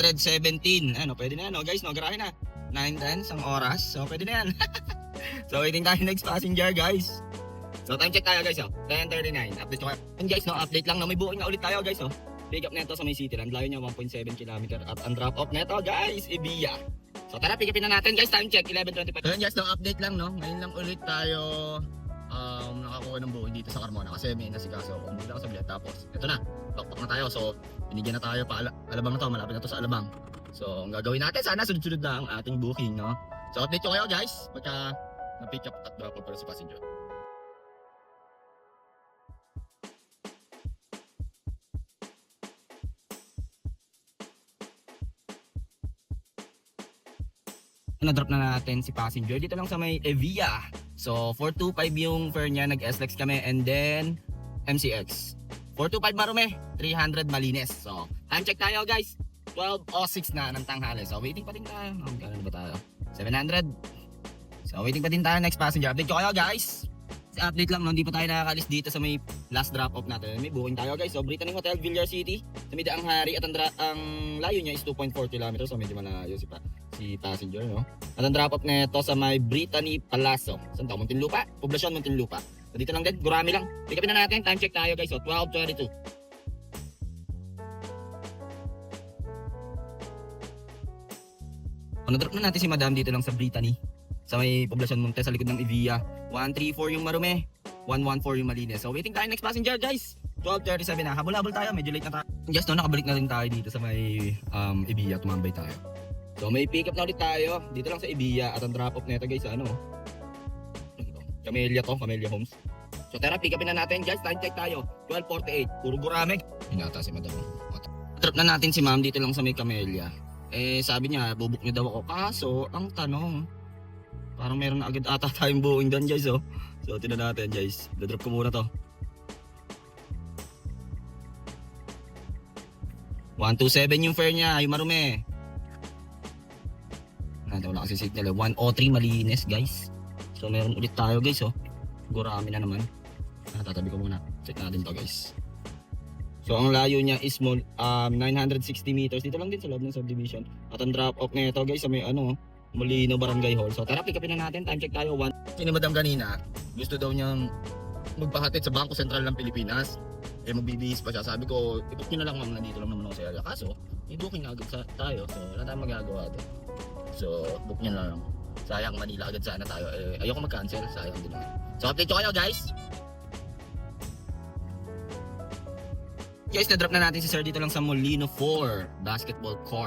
117. Ano, pwede na yan, no, guys, no, garahe na. 9:10, isang oras. So, pwede na yan. So, waiting tayo next passenger, guys. So, time check tayo, guys, oh. 10:39. Update ko kayo. And guys, no, update lang, no, may booking na ulit tayo, guys, oh. Pick up neto sa may Cityland. Layo niya 1.7 km. At ang drop off neto, guys, Ibiya. So, tara, pick upin na natin, guys. Time check, 11:25. So, guys, no, update lang, no. Ngayon lang ulit tayo nakakuha ng booking dito sa Carmona kasi may nasikaso ako. Bumili ako sa bilet. Tapos, ito na. Pakpak na tayo. So, binigyan na tayo pa Alabang na to. Malapit na to sa Alabang. So, ang gagawin natin, sana sunod-sunod na ang ating booking, no? So, update ko kayo, guys. Pagka na-pick up at drop off para si passenger. Na-drop na natin si passenger dito lang sa may Evia. So 425 yung fare niya, nag-SLEX kami, and then MCX 425 Marume, 300 Malines. So time check tayo, guys, 12:06 na ng tanghali. So waiting pa din tayo. Gano'n ba tayo? 700. So waiting pa din tayo next passenger. Update ko kayo, guys. Update lang, no, hindi pa tayo nakakalis dito sa may last drop off natin. May booking tayo, guys. So Brittany Hotel, Villar City, sa Midaang Hari, at ang layo niya is 2.4 km. So medyo malayo si passenger, no? At ang drop off nito sa may Brittany Palazzo. Saan to? Muntinlupa? Poblasyon Muntinlupa. So dito lang din, Gurami lang. Pick upin na natin. Time check tayo, guys. So 12:22. Drop na natin si Madam dito lang sa Brittany, sa may Poblasyon Monte, sa likod ng Evia. 134 yung Marume, 114 yung Malines. So waiting tayo next passenger, guys. 12:37 na. Habol-habol tayo, medyo late na tayo. Just no, nakabalik na rin tayo dito sa may Evia. Tumambay tayo. So may pick up na ulit tayo dito lang sa Evia. At ang drop off nito, guys, ano? Camellia to, Camellia Homes. So tara, pick upin na natin, guys. Time check tayo, 12:48. Puro Gurame. Hinata si Madam. Drop na natin si Ma'am dito lang sa may Camellia. Eh sabi niya, bubuk niya daw ako. Kaso, ang tanong, parang meron na agad ata tayong booking doon, guys, oh. So tingnan natin, guys. Dadrop ko muna to. 127 yung fare niya, yung Marume. Wala kasi signal, 103 Malines, guys. So meron ulit tayo, guys, oh. Gurami na naman. Tatabi ko muna. Check natin to, guys. So ang layo niya is 960 meters. Dito lang din sa loob ng subdivision. At ang drop off nito, guys, sa may Molino Barangay Hall. So tara, pick upin na natin. Time check tayo. Sino Madam kanina, gusto daw niyang magpahatid sa Bangko Sentral ng Pilipinas. Eh magbibihis pa siya. Sabi ko, i-book niyo na lang, ma'am, nandito lang naman ako sa area. Kaso, may booking agad tayo. So wala tayong magagawa doon. So book niyo na lang. Sayang, Manila agad sana tayo. Eh, ayoko mag-cancel. Sayang din naman. So update ko kayo, guys. Guys, na-drop na natin si Sir dito lang sa Molino 4 Basketball Court.